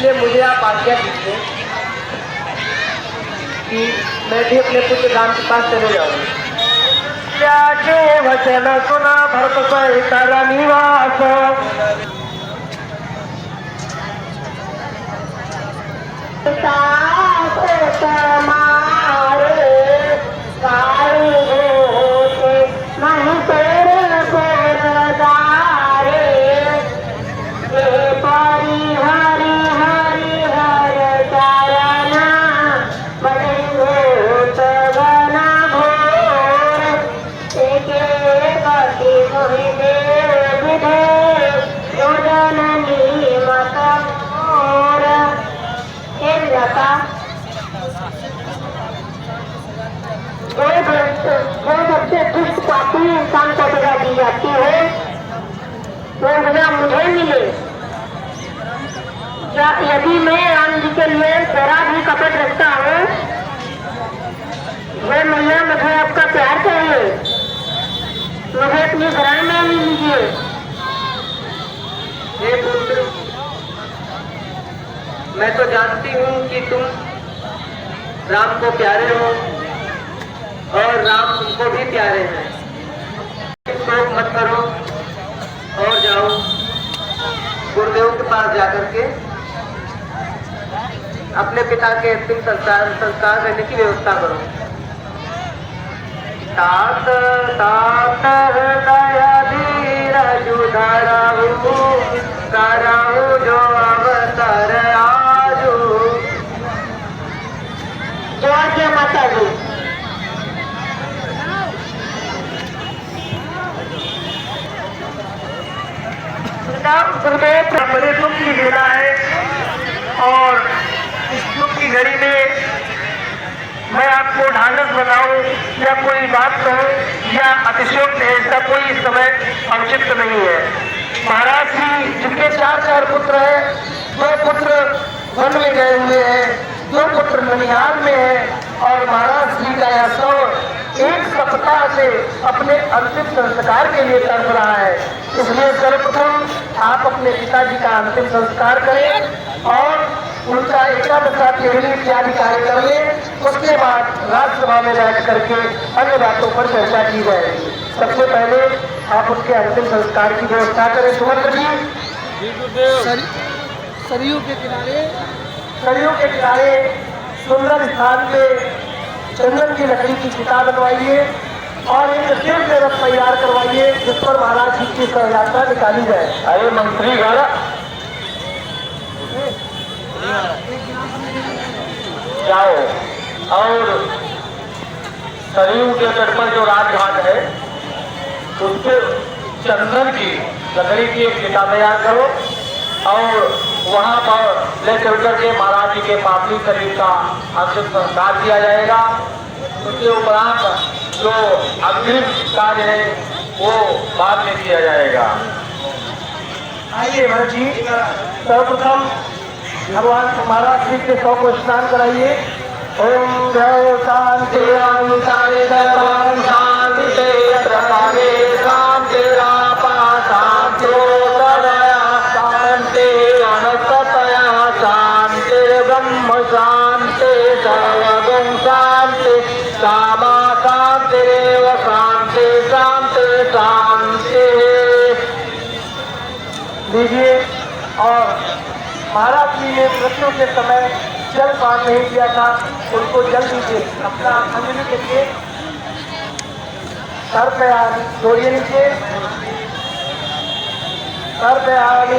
इसलिए मुझे आप आज्ञा कीजिए कि मैं भी अपने पुत्र राम के पास चले जाऊँ। त्यागे वचन सुना भरत सहित निवास, सबसे दुष्ट पापी इंसान को सजा दी जाती है वो सजा मुझे मिले। यदि मैं राम जी के लिए जरा भी कपट रखता हूँ, वो मैया मुझे आपका प्यार चाहिए, मुझे अपनी घराने में नहीं लीजिए। हे पुत्र, मैं तो जानती हूँ कि तुम राम को प्यारे हो और राम तुमको भी प्यारे हैं। शोक मत करो और जाओ गुरुदेव के पास जाकर के अपने पिता के अंतिम संस्कार करने की व्यवस्था करो। तात तात हृदय धीर जुधरहु करहु जो अवसर आजू। जय माता दी। गुरुदेव बड़े दुख की बेला है और इस दुख की घड़ी में मैं आपको ढांढस बनाऊं या कोई बात कहूं या अतिशयोक्त है, इसका कोई समय औचित्य नहीं है। महाराज जी जिनके चार पुत्र हैं, 2 पुत्र वन में गए हुए हैं, 2 पुत्र ननिहाल में हैं और महाराज जी का यह सौ 1 सप्ताह से अपने अंतिम संस्कार के लिए तड़प रहा है। इसलिए सर्वप्रथम आप अपने पिताजी का अंतिम संस्कार करें और उनका एकादशा केवली इत्यादि कार्य कर लें। उसके बाद राज्यसभा में बैठ करके अन्य बातों पर चर्चा की जाएगी। सबसे पहले आप उसके अंतिम संस्कार की व्यवस्था करें। सुमंत्र जी, सरयू के किनारे सुंदर स्थान पे चंदन की लकड़ी की चिता बनवाइए और एक दिव्य रथ तैयार करवाइए जिस पर महाराज जी की शव यात्रा निकाली जाए। अरे मंत्री घर जाओ और सरयू के तट पर जो राजघाट है उसके चंदन की लकड़ी की एक चिता तैयार करो और वहां पर ले चलकर के महाराज जी के पार्थिव शरीर का अंतिम संस्कार किया जाएगा। उसके उपरांत जो अग्रिम कार्य है वो बाद में किया जाएगा। आइए भरत जी, सर्वप्रथम भगवान महाराज जी के शव को स्नान कराइए। ओम जय शांति ओम शांति शांति रापा शांति शांति अनंततया शांति ब्रह्म शांति सर्वगुण शांति कामा शांति रेव शांति शांति शांति। लीजिए। और महाराज जी ने मृत्यु के समय जल पान नहीं किया था, उनको जल दीजिए। अपना अंजलि देखिए, सर पे हाथ जोड़िए नीचे, सर पे हाथ,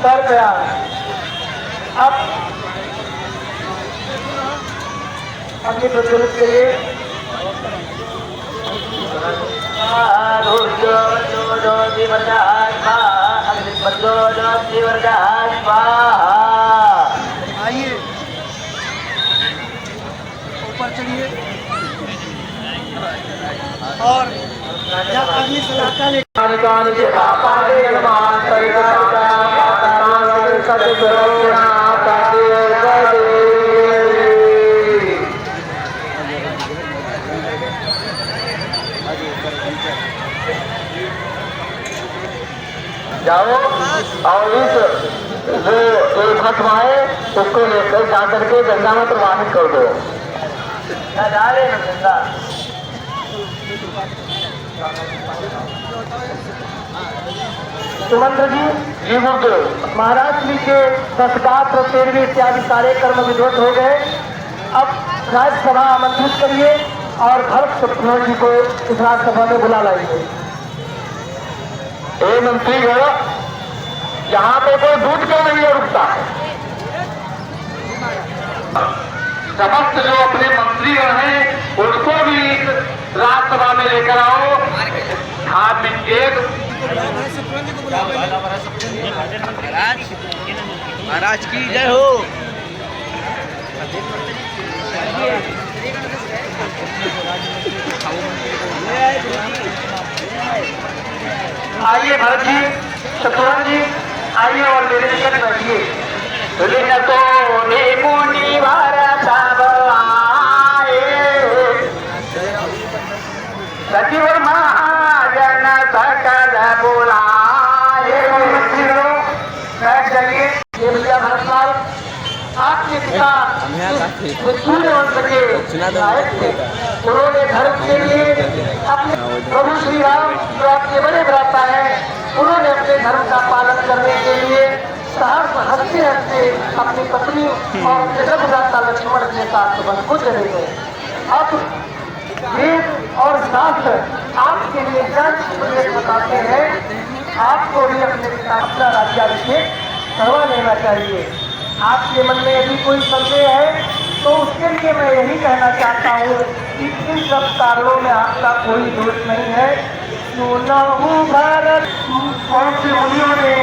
सर पे हाथ। अब अग्नि प्रज्वलित करिए। आइए ऊपर चढ़िए और अग्नि सलाहकार जाओ और इस जो एक भस्म है उसको लेकर जा करके गंगा में प्रवाहित कर दो। जा रहे हैं गंगा। सुमंत्र जी गुरुदेव महाराज जी के दशगात्र 13वीं इत्यादि सारे कर्म विधिवत हो गए। अब राज्यसभा आमंत्रित करिए और भरत शत्रुघ्न जी को इस राज्यसभा में बुला लाइए। ए मंत्रीगण, यहाँ पे कोई दूध क्यों नहीं रुकता है? समस्त जो अपने मंत्रीगण हैं उसको भी इस राज्यसभा में लेकर आओ। आप एक महाराज की जय हो। आइए भरत जी, शत्रुघ्न जी आइए और मेरे निकट बैठिए। तो मुनि भरत आए, सचिव महाजन सकल बुलाए। बैठ जाइए। ये भैया भरत साहब, आपके पिता सूर्य वंश के नायक थे। उन्होंने धर्म के लिए अपने प्रभु श्री राम जो आपके बड़े भ्राता हैं, उन्होंने अपने धर्म का पालन करने के लिए सहर्ष हंसते हंसते अपनी पत्नी और जगत भ्राता लक्ष्मण के साथ संबंध को चले गए। अब वेद और शास्त्र आपके लिए जज बताते हैं, आपको भी अपने पिता अपना राज्याभिषेक करवा लेना चाहिए। आपके मन में यदि कोई संदेह है तो उसके लिए मैं यही कहना चाहता हूँ कि इन सब कारणों में आपका कोई दोष नहीं है। सुनहु भारत, कौन से मुनियों ने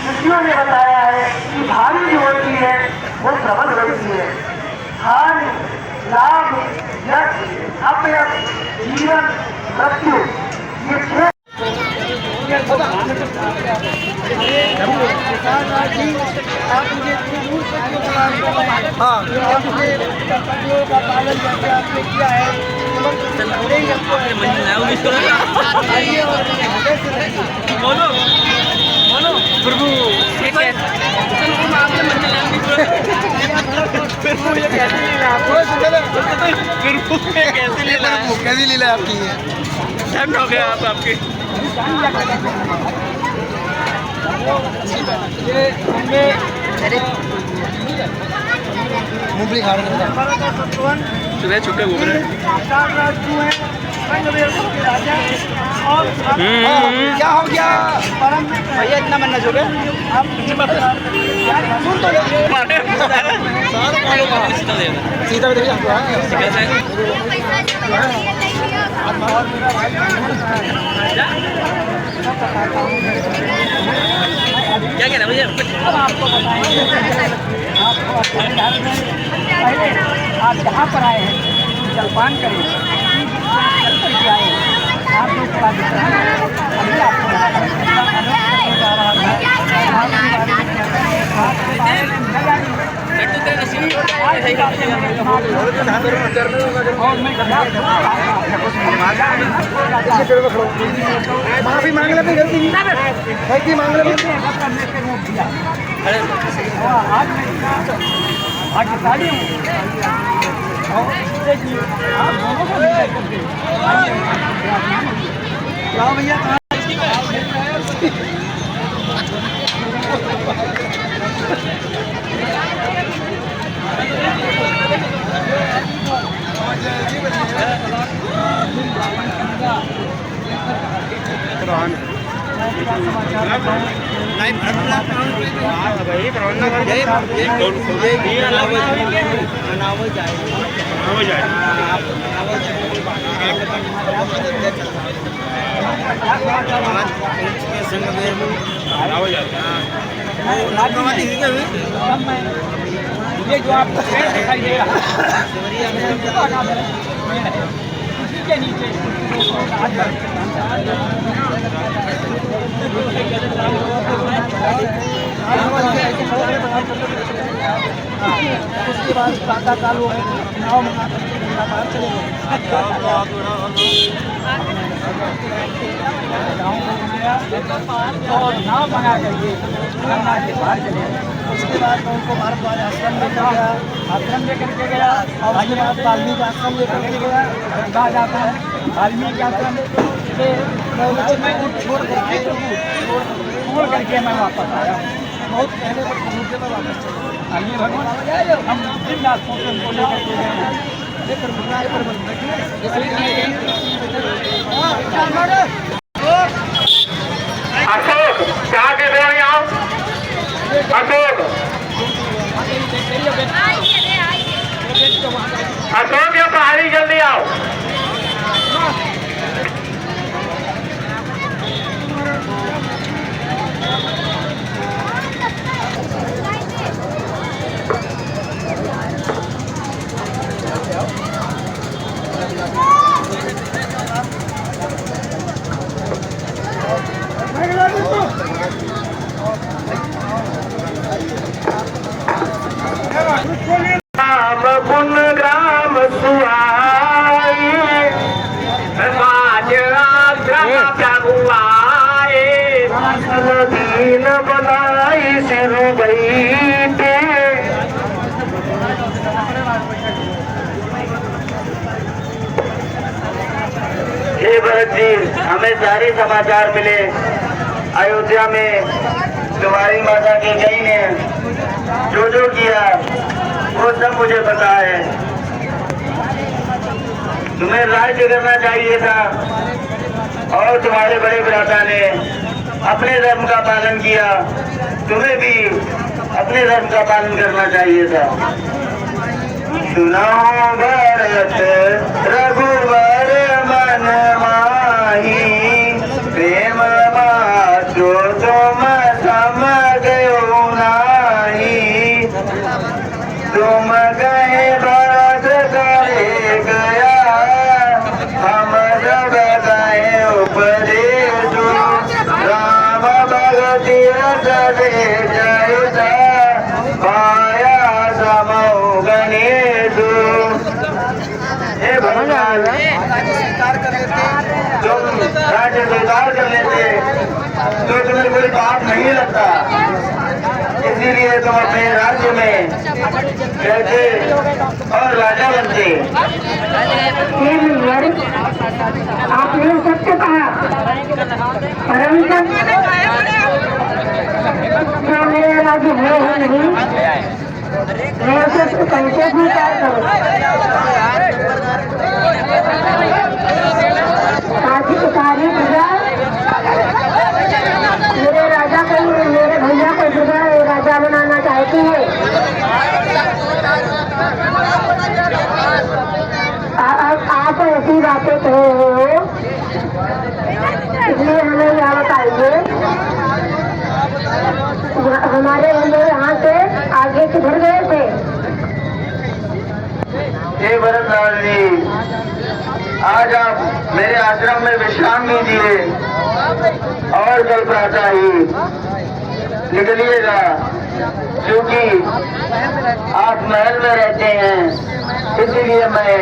ऋषियों ने बताया है कि भारी जो होती है वो प्रबल होती है। हानि, लाभ, यश, अपयश, जीवन, मृत्यु, ये छह आप मुझे दूर से क्यों बुला रहे हैं? आपने पत्नियों का पालन करके आपने किया है। आइए और बोलो बोलो प्रभु कैसी लीला आपकी है? टाइम हो गया आपकी। मूंगफली खा रहे सुबह छुट्टे घूम रहे हैं। क्या हो गया भैया, इतना मन न जोगे। सीधा क्या कहना मुझे? अब आपको बताएंगे। पहले आप जहाँ पर आए हैं जलपान करें, जल पी आए आप लोग थोड़ा अभी माफी मांग ले, गलती नहीं मांग ले। करने से रोक दिया। आज शादी आप दोनों को भैया ये जो आपको दिखाई दे रहा है उसी के नीचे उसके बाद प्रातः काल हो नाव मंगा चले गए। गाँव को बनाया और नाव बना करके गंगा के पार चले गए। उसके बाद मैं उनको भारद्वाज आश्रम लेकर गया, आश्रम लेकर के गया और उसके बाद वाल्मीकि आश्रम लेकर के गया। कहा जाता है वाल्मीकि आश्रम से मैं छोड़ करके मैं वापस आया। बहुत पहले पर पहुँचे मैं वापस चला। आइए भगवान हम दिन रात सोचे उनको लेकर के गए हैं। अशोक क्या के दो यहाँ अशोक अशोक या पहाड़ी जल्दी आओ। राम गुण ग्राम सुहाए जगुआए दीन बनाई सिरु बैठे। हे भरत जी, हमें सारे समाचार मिले अयोध्या में तुम्हारी माता की गई ने जो जो किया वो सब मुझे पता है। तुम्हें राज्य करना चाहिए था और तुम्हारे बड़े भ्राता ने अपने धर्म का पालन किया, तुम्हें भी अपने धर्म का पालन करना चाहिए था। सुनाओ भरत रघुवर मन माही प्रेम मातो तुम सम गयो नाही। तुम गए भरत करे गया हम जब गए उपदेश। राम भगति रस दे जय पाया समो गणेश। हे भगवान तुम राज्य स्वीकार कर लेते तो तुम्हें कोई पाप नहीं लगता, इसीलिए तुम अपने राज्य में रहते और राजा बनते। आपने सत्य कहा, परंतु जो मेरे राज्य है नहीं, मैं उसे कैसे स्वीकार करूँ? सारी प्रजा मेरे राजा को, मेरे भैया को राजा बनाना चाहती है। आप ऐसी बातें कहे हो, इसलिए हमें यहाँ बताइए हमारे बंदे यहाँ से आगे किधर गए थे? हे भरतलाल जी, आज आप मेरे आश्रम में विश्राम लीजिए और कल प्रातः ही निकलिएगा, क्योंकि आप महल में रहते हैं, इसलिए मैं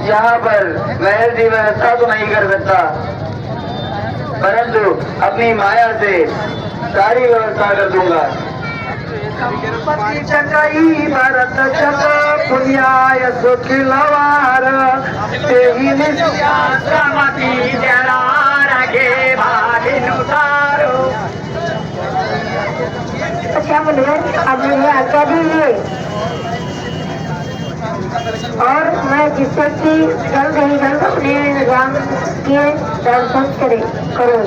यहाँ पर महल की व्यवस्था तो नहीं कर सकता, परंतु अपनी माया से सारी व्यवस्था कर दूंगा। चकई भरत चक पुण्याय सुखिलवार तेहि निश्यामति जलार गे भागिनुतारो। अच्छा बोलिए, अब मुझे आज्ञा दीजिए और मैं जिससे कि जल्द ही जल्द अपने राम के दर्शन करूँ।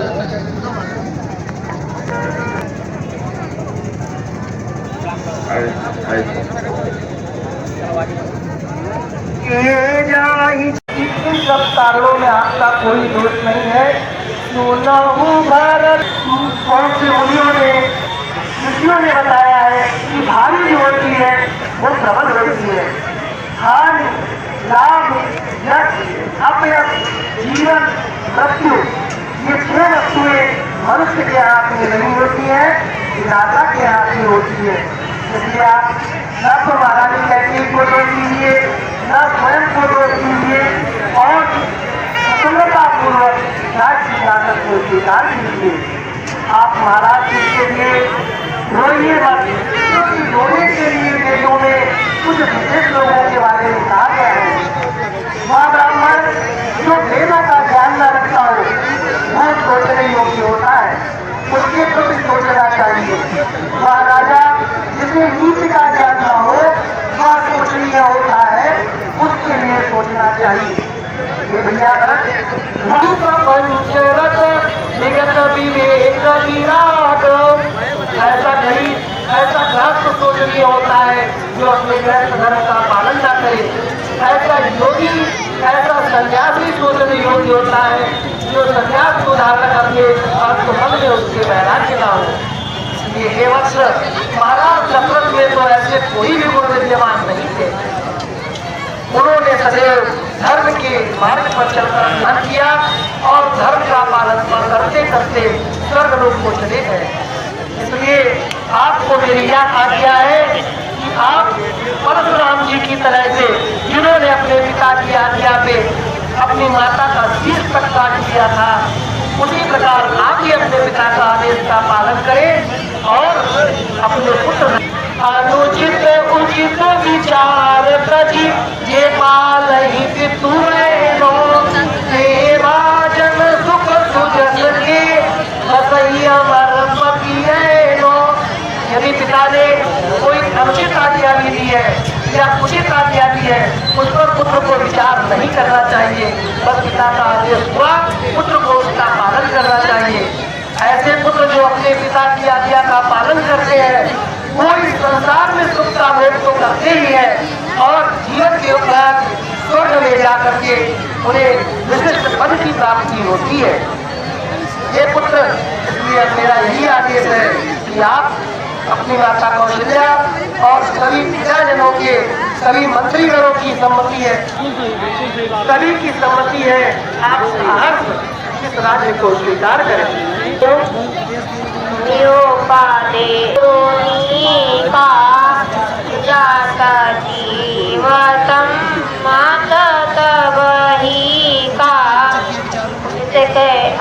ये जाहि इन सब कारणों में आपका कोई दोष नहीं है। सुनहु भरत, कौन से मुनियों ने ऋषियों ने बताया है कि भावी जो होती है वो प्रबल होती है। हानि लाभ यश अपयश जीवन मृत्यु ये 6 वस्तुएं मनुष्य के हाथ में नहीं होती है, विधाता के हाथ में होती है। इसलिए आप न तो महारानी कैथरीन को दोष दीजिए, न स्वयं को दोष दीजिए और स्वतंत्रता पूर्वक राज्य शासन को स्वीकार कीजिए। आप महाराज जी के लिए रोइए मत, क्योंकि रोने के लिए वेदों में कुछ विशेष लोगों के बारे में कहा गया है। वह ब्राह्मण जो वेदों का ज्ञान न रखता हो वह सोचने योग्य होता है, उसके प्रति सोचना चाहिए। वह राजा जिसे नीति का ज्ञान न हो वह सोचनीय होता है, उसके लिए सोचना चाहिए। ये भैया पंचरथ विगत विवेक विराट, ऐसा नहीं, ऐसा ग्रस्त सोचनीय होता है जो अपने ग्रस्त धर्म का पालन न करे। ऐसा योगी, ऐसा सन्यासी सोचने योग्य होता है जो सन्यास को धारण करके आत्मबल में उसके वैराग्य ना हो। ये हे वत्स, महाराज दशरथ में तो ऐसे कोई भी गुण विद्यमान नहीं थे। उन्होंने सदैव धर्म के मार्ग पर चलकर ध्यान किया और धर्म का पालन करते करते स्वर्ग लोक को चले गए। इसलिए आपको मेरी यह आज्ञा है कि आप परशुराम जी की तरह से जिन्होंने अपने पिता की आज्ञा पे अपनी माता का शीश तक काट दिया था, उसी प्रकार आप भी अपने पिता का आदेश का पालन करें और अपने पुत्र अनुचित उचित विचार प्रति ये पालहि पितुरेनो, सेवा जन सुख सुजन के अमर पतिरेनो। यदि पिता ने कोई अनुचित आज्ञा भी दी है या उचित आज्ञा दी है, उस पर पुत्र को विचार नहीं करना चाहिए। बस पिता का आदेश हुआ, पुत्र को उसका पालन करना चाहिए। ऐसे पुत्र जो अपने पिता की आज्ञा का पालन करते हैं वो इस संसार में सुख का भोग तो करते ही है और जीवन के उपरांत स्वर्ग में जाकर के उन्हें विशिष्ट पद की प्राप्ति होती है। ये पुत्र, इसलिए मेरा यही आदेश है कि आप अपनी माता कौशल्या और सभी प्रजाजनों के, सभी मंत्रीगणों की सम्मति है, सभी की सम्मति है, आप साहस इस राज्य को स्वीकार करें। जीवतम माता तबही का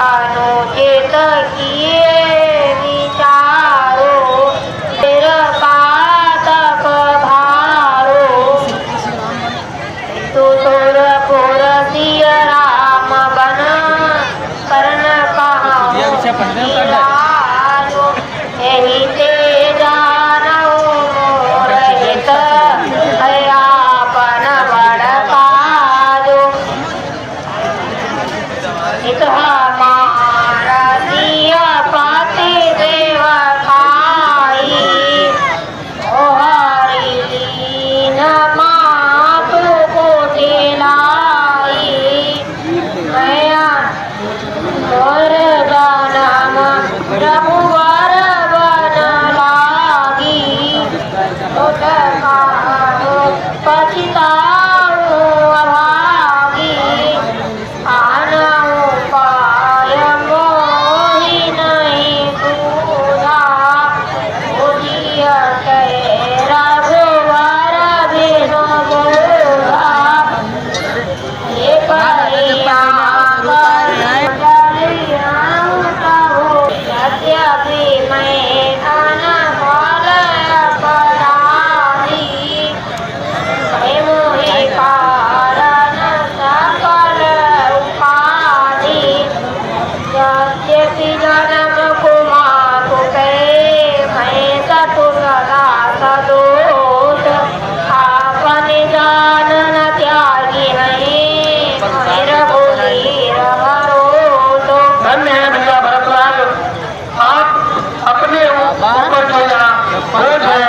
अनुचित किए विचारो, तेरा पातक भारो, तू तोर पुर सिय राम बन करण कहाँ यही ते जानो मोरहित हयापन बड़काजो, इत हमारा दिया पाति देव खाई, ओ हरि लीन मातु को दिलाई, मैं और जनम रघुवर बन लागी, उठ काहु पछताऊं अभागी, आनऊ पाय मोहि नहीं पूजा, बुझिय कहे रघुवर बिनु बोधा, ये परिया यद्यपि मैं अनफल अपराधी, मोहि कारण सकल उपाधि, यद्यपि जन्म कुमार कहे मैं सतु सदा सदोष, आपन जान न त्यागी नहीं रघुवीर भरोस। धन्य है भैया भरतलाल, आप अपने ऊपर जो यहाँ बोझ है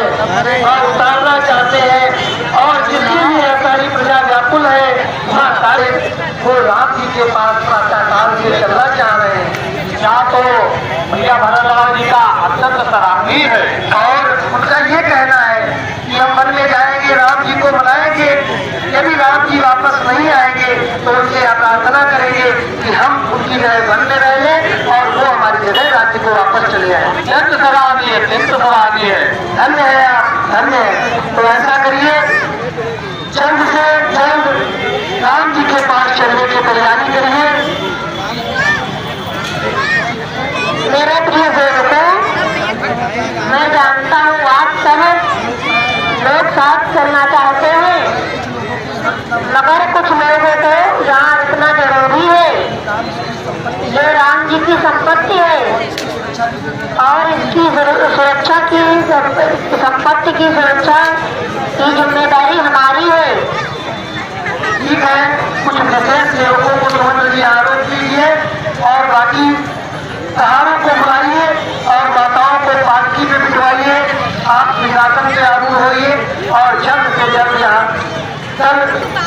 और उतारना चाहते हैं और जिसके लिए सारी प्रजा व्याकुल है वहाँ सारे वो राम जी के पास प्रातःकाल से चलना चाह रहे हैं। क्या तो भैया भरतलाल जी का अत्यंत सराहनीय है और उनका ये कहना है कि हम वन में जाएंगे, राम जी को मनाएंगे, यदि राम जी वापस नहीं आएंगे तो उनसे प्रार्थना करेंगे कि हम उनकी जगह वन में रह लें और वो हमारी जगह राज्य को वापस चले आए। अत्यंत सराहनीय, अत्यंत सराहनीय है, धन्य है आप, धन्य है। तो ऐसा करिए, जल्द से जल्द राम जी के पास चलने की तैयारी करिए। मेरे प्रिय दोस्तों, मैं जानता हूँ आप सब लोग साथ चलना चाहते हैं, मगर कुछ लोगों को यहाँ इतना जरूरी है। ये राम जी की संपत्ति है और इसकी सुरक्षा की संपत्ति की सुरक्षा की जिम्मेदारी हमारी है। ठीक है, कुछ विशेष लोगों को समझ लीजिए, आरोप कीजिए और बाकी कहारों को बुलाइए और माताओं को पालकी में बिठवाइए। आप निशासन से आरूढ़ होइए और जल्द से जल्द यहाँ कल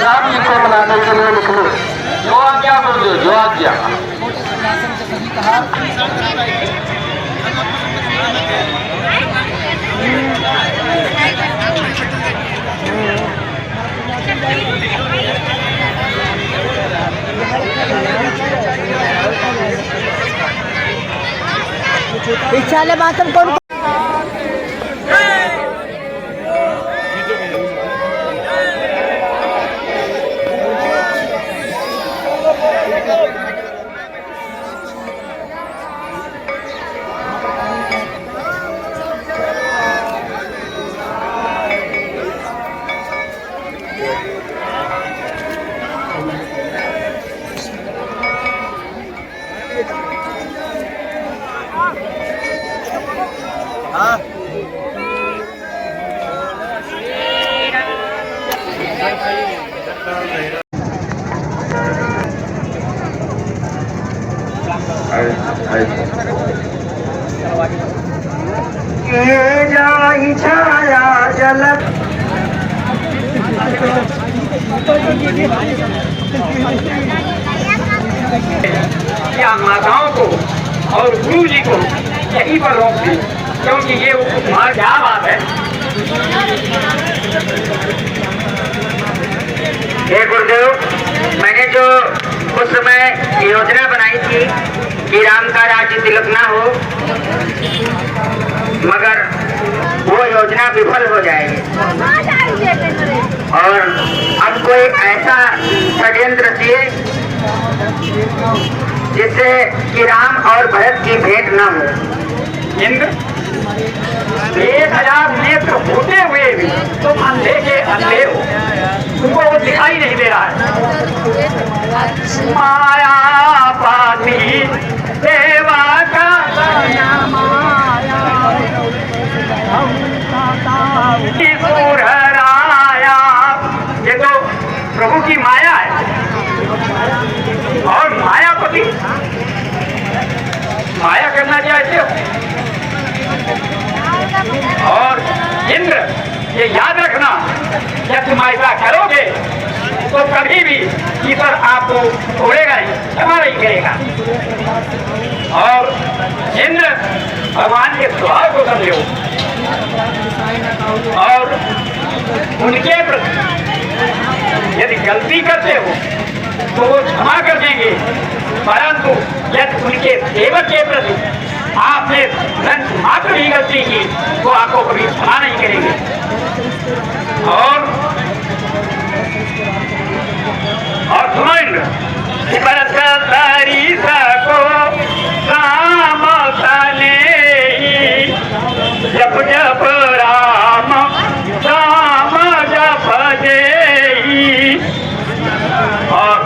राम जी को मनाने के लिए निकलो। जो आज्ञा बोलिए, जो आज्ञा। इच्छा ले मातम कौन ये जाई छाया जलक क्या माताओं को और गुरु जी को यहीं पर रोक दी, क्योंकि ये उपहार क्या बात है। हे गुरुदेव, मैंने जो उस समय योजना बनाई थी कि राम का राज्य तिलक ना हो, मगर वो योजना विफल हो जाएगी और अब कोई ऐसा षड्यंत्र चाहिए जिससे कि राम और भरत की भेंट न हो। इंद्र, 1000 नेत्र होते हुए भी तुम अंधे के अंधे हो, तुमको वो दिखाई नहीं दे रहा है। माया पाती देवा का राया, ये तो प्रभु की माया है और मायापति माया करना चाहते हो। और इंद्र, ये याद रखना, जब तुम ऐसा करोगे तो कभी भी ईश्वर आपको छोड़ेगा नहीं, क्षमा नहीं करेगा। और इंद्र, भगवान के स्वभाव को समझो और उनके प्रति यदि गलती करते हो तो वो क्षमा कर देंगे, परंतु यदि उनके सेवक के प्रति आपने मात्र भी गलती की तो आपको कभी क्षमा नहीं करेंगे। और सुनो इंद्र, भरत तारी सको राम तने, जप जप राम राम जप देई। और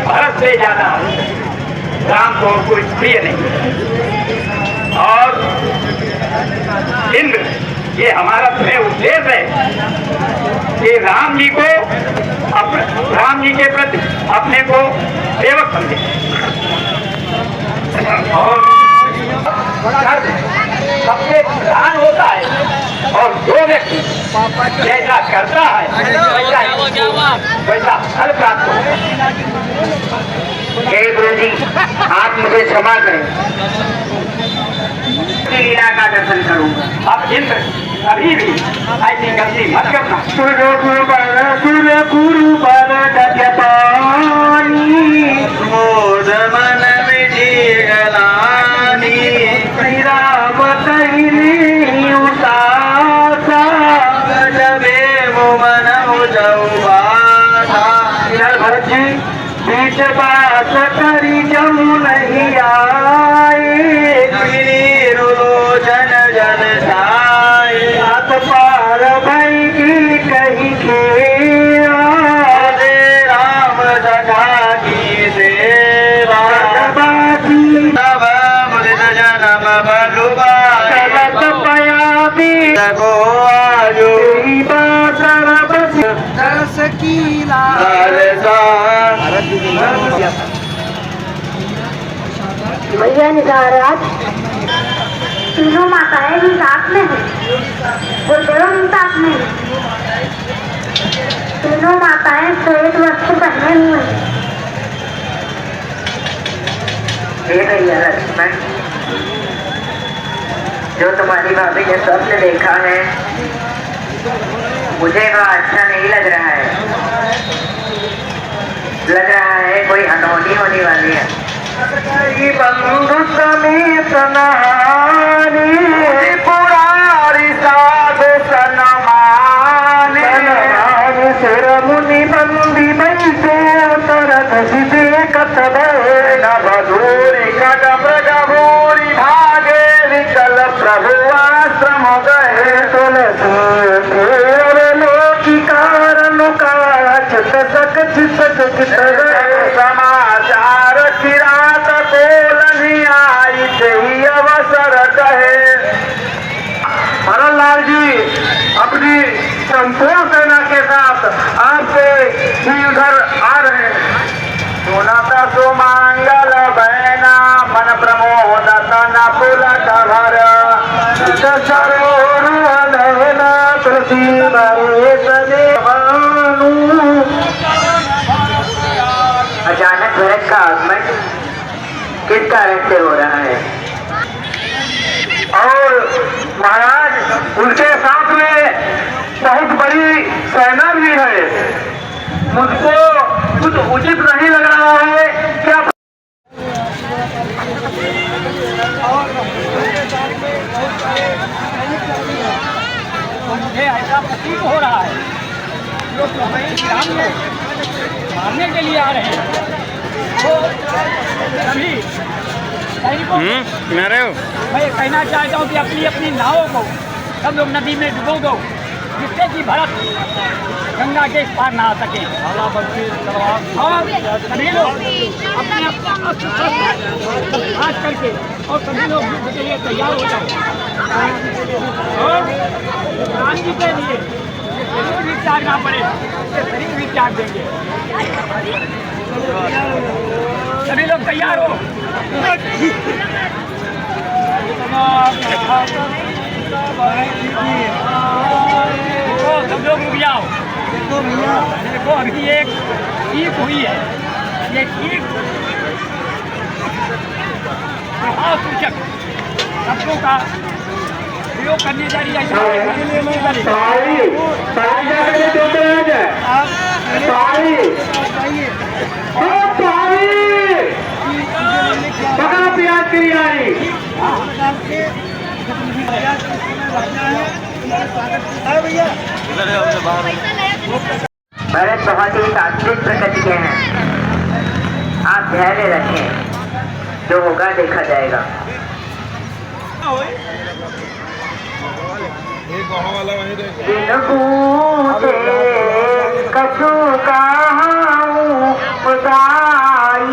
भरत से ज्यादा राम को कोई प्रिय नहीं। और इंद्र, ये हमारा तुम्हें उद्देश्य है कि राम जी के प्रति अपने को सेवक समझे और सबसे प्रधान होता है। और जो व्यक्ति जैसा करता है वैसा फल प्राप्त होता है। हे गुरु जी, आप मुझे क्षमा करें, लीला का दर्शन करूंगा। अब इंद्र कभी भी ऐसी गलती मत करना। सुर गुरु पर पानी मोद मन विधि गलानी, श्री राम तैली उतासा जबे वो मन उजऊ बाधा। भरत जी बीच बात करी जमू नहीं आए, भैया निधाराज तीनों माताएं भी साथ में हैं, गुरुदेव भी साथ में हैं। तीनों माताएं श्वेत वस्त्र पहने हुए हैं। हे भैया लक्ष्मण, जो तुम्हारी भाभी ने स्वप्न देखा है मुझे वह अच्छा नहीं लग रहा है। लग रहा है कोई अनहोनी होने वाली है। बंधु समेत नहानी पुरारी साधु सनमानी सिर मुनि बंदी बैठे तरत सिद्धे कतब नभ धूरी कटम गभूरी भागे विकल प्रभु आश्रम गए तुलसी लोकी कारण का चित सक चित समाचार किरात बोल नहीं आई सही अवसर कहे। भरतलाल जी अपनी संपूर्ण सेना के साथ आपसे ही उधर आ रहे हैं। सुनता सुमंगल बहना मन प्रमोद तन पुलक भर सरोना तुलसी अचानक भरत का आगमन किस कारण से हो रहा है? और महाराज उनके साथ में बहुत बड़ी सेना भी है। मुझको कुछ उचित नहीं लग रहा है। क्या मुझे ऐसा प्रतीत हो रहा है लोग राम में मारने के लिए आ रहे हैं। तो सभी सैनिकों मैं रहे हो मैं ये कहना चाहता हूँ कि अपनी अपनी नावों को सब लोग नदी में डुबो दो, जिससे कि भरत गंगा के इस पार ना आ सके। और सभी लोग अपने हाथ करके और सभी लोग युद्ध के लिए तैयार हो जाओ। और राम जी के लिए शरीर भी त्यागना पड़े, शरीर भी त्याग देंगे। सभी लोग तैयार हो। सब लोग रुक जाओ। देखो अभी एक ठीक हुई है, ये ठीक प्रभाव सूचक शब्दों का प्रयोग करने जा रही है। प्याज के लिए आई भरत बहुत ही सात्विक प्रकृति के हैं। आप धैर्य रखें, जो होगा देखा जाएगा। कछु कहाऊं उदाई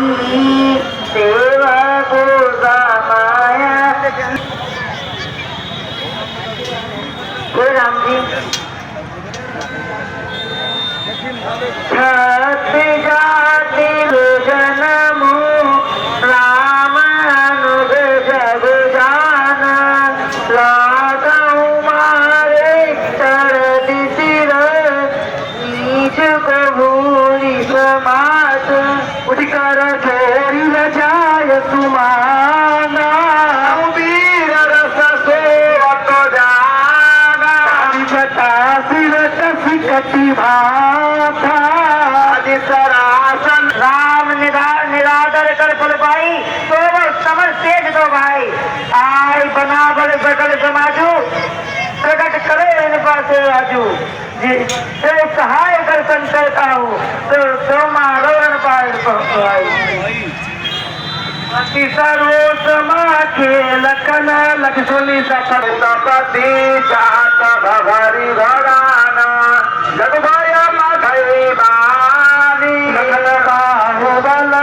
सेवको समाया। राम जी छत जाति जनमु राम अनुग जग जान लागऊ मारे चढ़ सिर नीच को भूरी समाज उठकर छोरी न जाय सुमाना वीर रस सोवत जाना छटा सिर कसी कटी भाथा सरासन राम निरादर कर फल पाई तो समझ तेज दो भाई आय बना बल सकल समाजू प्रकट करे इन पासे राजू जी तो सहाय दर्शन करता हूँ तो मारो इन पास सर्वो समा खेल कन लक्ष्मी सपति जात भरी भराना जग भय मधई बानी बाहुबल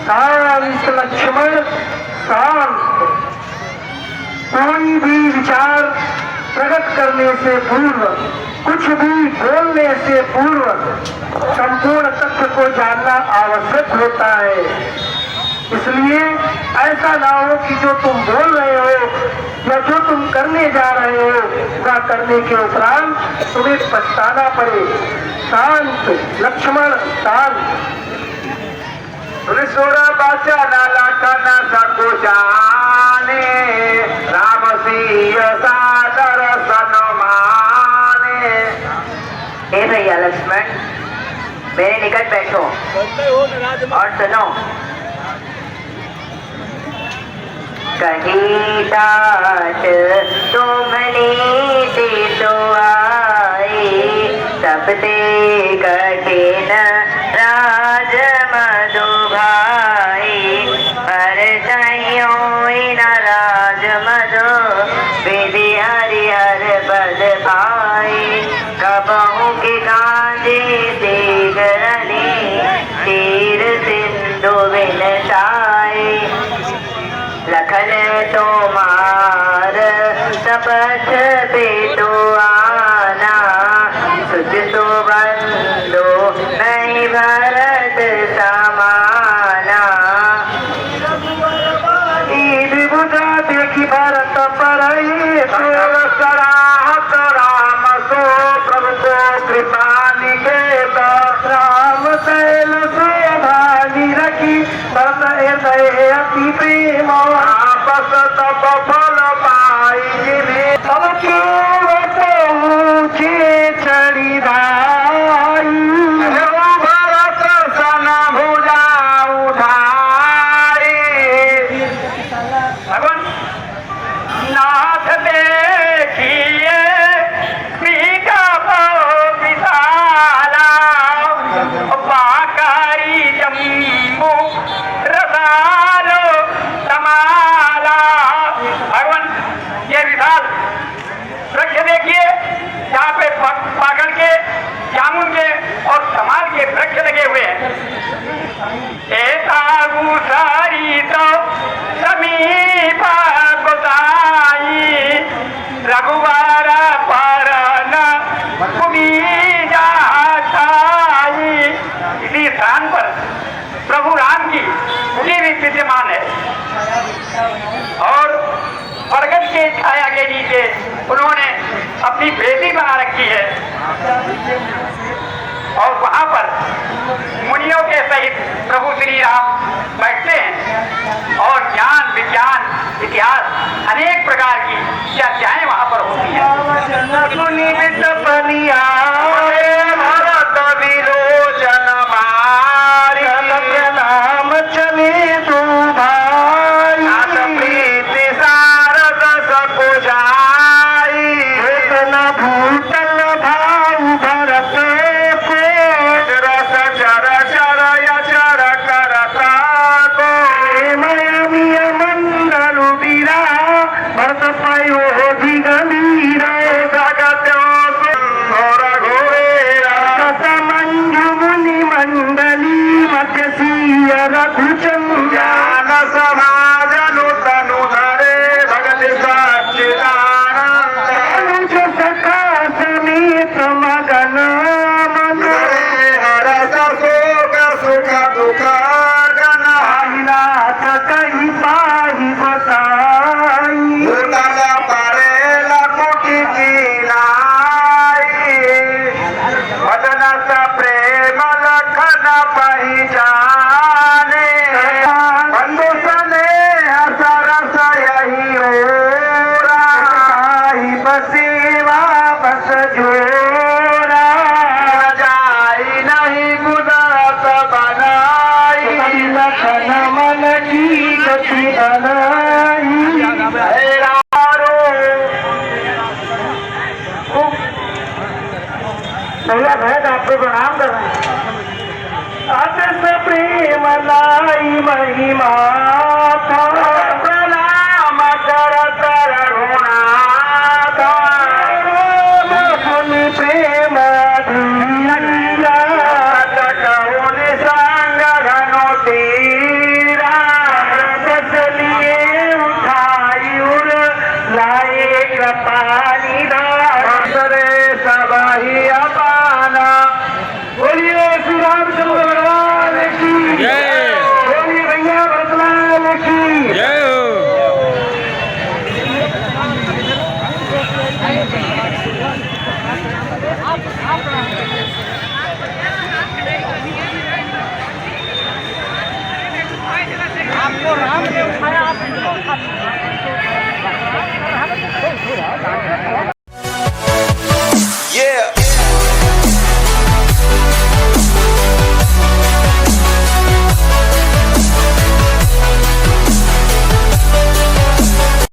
शांत लक्ष्मण शांत। कोई भी विचार प्रकट करने से पूर्व, कुछ भी बोलने से पूर्व संपूर्ण तथ्य को जानना आवश्यक होता है। इसलिए ऐसा ना हो कि जो तुम बोल रहे हो या जो तुम करने जा रहे हो वह करने के उपरांत तुम्हें पछताना पड़े। शांत लक्ष्मण शांत। त्रिशूर बचन लखन सकु जाने, राम सिंह सादर सन्माने। हे भैया लक्ष्मण, मेरे निकट बैठो और सुनो। कही डांट तुमने से तो आई, सब ते कठिन राज मधु भाई। पर चाहियो न राज मधु, विधि हरिहर बल भाई। कबहू के कांजे देगरनी, तीर सिंधु बिन साई। लखन तोमार तपस पे तो आना, तुझ तो बंदो नहीं भरत समाना। ईद बुझा देखी भरत परई, सराहत राम सो प्रभु को कृपा निकेत। राम तैल से भागी रखी, बस हृदय अति प्रेम। आपस तब फल पाई जिन्हें, तब केवट ऊंचे चढ़ी भाई। भरत सन भुजा उठाई। भगवान नाथ देखिए पीका भाव विशाला, बाकारी जम्बू रसालो तमाला। भगवान ये विशाल वृक्ष देखिए, यहाँ पे पागल के, जामुन के और कमाल के वृक्ष लगे हुए हैं। सारी तो समीप गोसाई, रघुवर परन कुमीजा छाई। इसी स्थान पर प्रभु राम की कुटी भी विद्यमान है और बरगद के छाया के नीचे उन्होंने अपनी बेटी बना रखी है और वहां पर मुनियों के सहित प्रभु श्री राम बैठते हैं और ज्ञान